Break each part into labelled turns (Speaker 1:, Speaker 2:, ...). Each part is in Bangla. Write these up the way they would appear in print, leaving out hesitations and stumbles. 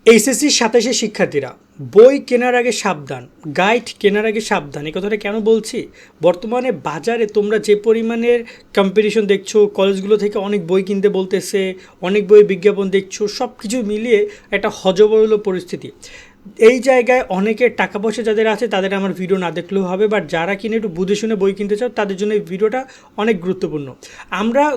Speaker 1: এইচএসসি ২৭-এর শিক্ষার্থীরা বই কেনার আগে সাবধান, গাইড কেনার আগে সাবধান। এই কথাটা কেন বলছি? বর্তমানে বাজারে তোমরা যে পরিমাণের কম্পিটিশন দেখছো, কলেজগুলো থেকে অনেক বই কিনতে বলতেছে, অনেক বইয়ের বিজ্ঞাপন দেখছো, সব কিছু মিলিয়ে একটা হযবরল পরিস্থিতি। এই জায়গায় অনেকের টাকা পয়সা যাদের আছে তাদের আমার ভিডিও না দেখলেও হবে, বাট যারা কিনে একটু বুঝে শুনে বই কিনতে চাও তাদের জন্য এই ভিডিওটা অনেক গুরুত্বপূর্ণ।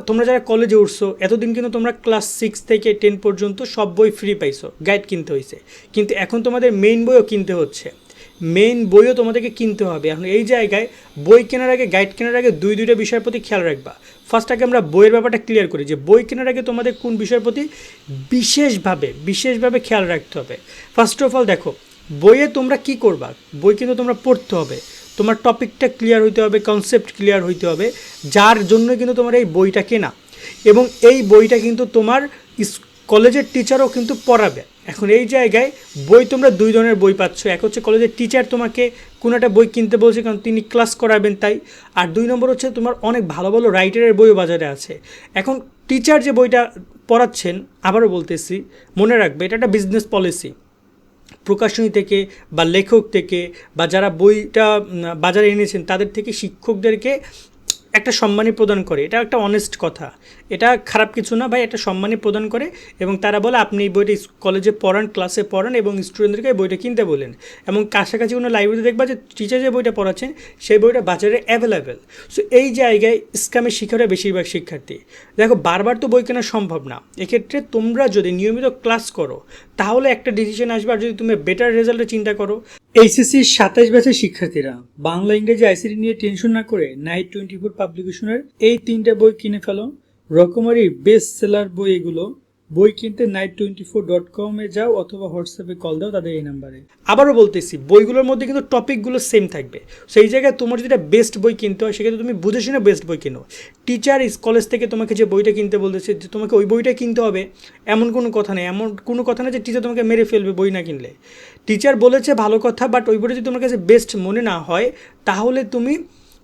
Speaker 1: তোমরা যারা কলেজে উঠছো, এতদিন কিন্তু তোমরা ক্লাস 6 থেকে 10 পর্যন্ত সব বই ফ্রি পাইছো, গাইড কিনতে হয়েছে, কিন্তু এখন তোমাদের মেইন বইও কিনতে হচ্ছে, মেইন বইও তোমাদেরকে কিনতে হবে। এখন এই জায়গায় বই কেনার আগে, গাইড কেনার আগে দুইটা বিষয়ের প্রতি খেয়াল রাখবা। ফার্স্ট আগে আমরা বইয়ের ব্যাপারটা ক্লিয়ার করি যে বই কেনার আগে তোমাদের কোন বিষয়ের প্রতি বিশেষভাবে খেয়াল রাখতে হবে। ফার্স্ট অফ অল দেখো, বইয়ে তোমরা কি করবা, বই কিন্তু তোমরা পড়তে হবে, তোমার টপিকটা ক্লিয়ার হইতে হবে, কনসেপ্ট ক্লিয়ার হইতে হবে, যার জন্য কিন্তু তোমার এই বইটা কেনা। এবং এই বইটা কিন্তু তোমার কলেজের টিচারও কিন্তু পড়াবে। এখন এই জায়গায় বই তোমরা দুই ধরনের বই পাচ্ছ। এক হচ্ছে কলেজের টিচার তোমাকে কোনো একটা বই কিনতে বলছে কারণ তিনি ক্লাস করাবেন তাই, আর দুই নম্বর হচ্ছে তোমার অনেক ভালো ভালো রাইটারের বইও বাজারে আছে। এখন টিচার যে বইটা পড়াচ্ছেন, আবারও বলতেছি, মনে রাখবে এটা একটা বিজনেস পলিসি। প্রকাশনী থেকে বা লেখক থেকে বা যারা বইটা বাজারে এনেছেন তাদের থেকে শিক্ষকদেরকে একটা সম্মানী প্রদান করে, এটা একটা অনেস্ট কথা, এটা খারাপ কিছু না ভাই, একটা সম্মানী প্রদান করে। এবং তারা বলে আপনি এই বইটা কলেজে পড়ান, ক্লাসে পড়ান এবং স্টুডেন্টদেরকে এই বইটা কিনতে বলেন। এবং কাছাকাছি কোনো লাইব্রেরিতে দেখবা যে টিচার যে বইটা পড়াচ্ছেন সেই বইটা বাজারে অ্যাভেলেবেল। সো এই জায়গায় স্ক্যামের শিকার হয় বেশিরভাগ শিক্ষার্থী। দেখো, বারবার তো বই কেনা সম্ভব না, এক্ষেত্রে তোমরা যদি নিয়মিত ক্লাস করো তাহলে একটা ডিসিশন আসবে। আর যদি তুমি বেটার রেজাল্টের চিন্তা করো, এইচএসসি ২৭ ব্যাচের শিক্ষার্থীরা বাংলা ইংরেজি আইসিটি নিয়ে টেনশন না করে নাইট 24 পাবলিকেশনের এই 3টে বই কিনে ফেলো। রকমারির বেস্ট সেলার বই এগুলো। বই কিনতে night24.com যাও অথবা হোয়াটসঅ্যাপে কল দাও তাদের এই নাম্বারে। আবারও বলতেছি, বইগুলোর মধ্যে কিন্তু টপিকগুলো সেম থাকবে। সেই জায়গায় তোমার যদি বেস্ট বই কিনতে হয় সেক্ষেত্রে তুমি বুঝে শুনে বেস্ট বই কিনো। টিচার কলেজ থেকে তোমাকে যে বইটা কিনতে বলতেছে যে তোমাকে ওই বইটা কিনতে হবে এমন কোনো কথা নেই। এমন কোনো কথা নেই যে টিচার তোমাকে মেরে ফেলবে বই না কিনলে। টিচার বলেছে ভালো কথা, বাট ওই বইটা যদি তোমার কাছে বেস্ট মনে না হয় তাহলে তুমি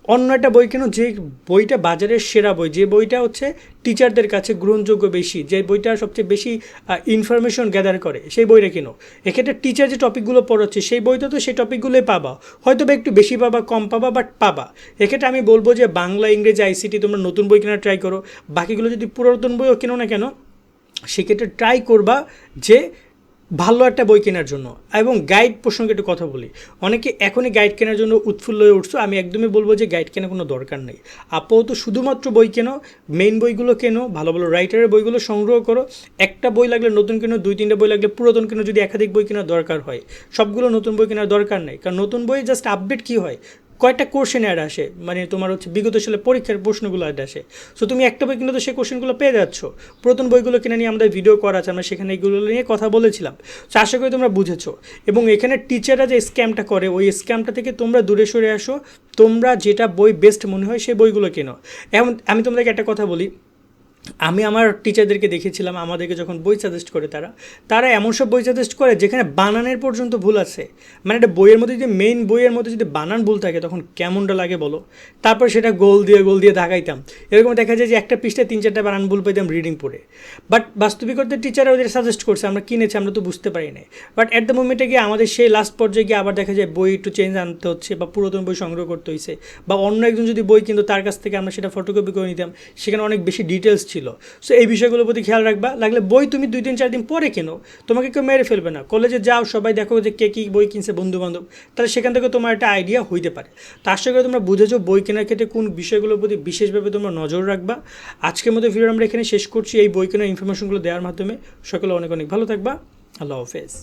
Speaker 1: অন্য একটা বই কেনো, যে বইটা বাজারের সেরা বই, যে বইটা হচ্ছে টিচারদের কাছে গ্রহণযোগ্য বেশি, যে বইটা সবচেয়ে বেশি ইনফরমেশন গ্যাদার করে, সেই বইটা কেনো। এক্ষেত্রে টিচার যে টপিকগুলো পড়াচ্ছে সেই বইটা তো সেই টপিকগুলোই পাবা, হয়তো বা একটু বেশি পাবা, কম পাবা, বাট পাবা। এক্ষেত্রে আমি বলবো যে বাংলা ইংরেজি আইসিটি তোমরা নতুন বই কেনার ট্রাই করো। বাকিগুলো যদি পুরাতন বইও কেনো না কেন, সেক্ষেত্রে ট্রাই করবা যে ভালো একটা বই কেনার জন্য। এবং গাইড প্রসঙ্গে একটু কথা বলি, অনেকে এখনই গাইড কেনার জন্য উৎফুল্ল হয়ে উঠছো। আমি একদমই বলবো যে গাইড কেনার কোনো দরকার নেই। আপাতত শুধুমাত্র বই কেনো, মেইন বইগুলো কেনো, ভালো ভালো রাইটারের বইগুলো সংগ্রহ করো। একটা বই লাগলে নতুন কেনো, 2-3টে বই লাগলে পুরাতন কেনো, যদি একাধিক বই কেনার দরকার হয়। সবগুলো নতুন বই কেনার দরকার নেই, কারণ নতুন বই জাস্ট আপডেট কী হয়, কয়েকটা কোশ্চেন অ্যাড আসে, মানে তোমার হচ্ছে বিগত সালে পরীক্ষার প্রশ্নগুলো অ্যাড আসে। সো তুমি একটা বই কিনে তো সেই কোশ্চেনগুলো পেয়ে যাচ্ছ। পুরাতন বইগুলো কিনে নিয়ে আমাদের ভিডিও করা আছে, আমরা সেখানে এগুলো নিয়ে কথা বলেছিলাম। সো আশা করি তোমরা বুঝেছো। এবং এখানে টিচাররা যে স্ক্যামটা করে, ওই স্ক্যামটা থেকে তোমরা দূরে সরে আসো। তোমরা যেটা বই বেস্ট মনে হয় সেই বইগুলো কেনো। এখন আমি তোমাদেরকে একটা কথা বলি, আমি আমার টিচারদেরকে দেখেছিলাম, আমাদেরকে যখন বই সাজেস্ট করে তারা এমন সব বই সাজেস্ট করে যেখানে বানানের পর্যন্ত ভুল আছে। মানে একটা বইয়ের মধ্যে যদি, মেইন বইয়ের মধ্যে যদি বানান ভুল থাকে তখন কেমনটা লাগে বলো। তারপর সেটা গোল দিয়ে দাগাইতাম। এরকম দেখা যায় যে একটা পৃষ্ঠায় 3-4টা বানান ভুল পাইতাম রিডিং পড়ে। বাট বাস্তবিকতার টিচাররা ওদের সাজেস্ট করছে, আমরা কিনেছি, আমরা তো বুঝতে পারি না। বাট অ্যাট দ্য মোমেন্টে গিয়ে আমাদের সেই লাস্ট পর্যায়ে গিয়ে আবার দেখা যায় বই একটু চেঞ্জ আনতে হচ্ছে, বা পুরাতন বই সংগ্রহ করতে হয়েছে, বা অন্য একজন যদি বই কিন্তু তার কাছ থেকে আমরা সেটা ফটোকপি করে নিতাম, সেখানে অনেক বেশি ডিটেলস ছিল। সো এই বিষয়গুলোর প্রতি খেয়াল রাখবা। লাগলে বই তুমি 2-3-4 দিন পরে কেনো, তোমাকে কেউ মেরে ফেলবে না। কলেজে যাও, সবাই দেখো যে কে কী বই কিনছে, বন্ধুবান্ধব, তাহলে সেখান থেকে তোমার একটা আইডিয়া হইতে পারে। তার সঙ্গে তোমরা বুঝেছো বই কেনার ক্ষেত্রে কোন বিষয়গুলোর প্রতি বিশেষভাবে তোমরা নজর রাখবা। আজকের মতো ভিডিও আমরা এখানে শেষ করছি এই বই কেনার ইনফরমেশনগুলো দেওয়ার মাধ্যমে। সকলে অনেক অনেক ভালো থাকবা। আল্লাহ হাফেজ।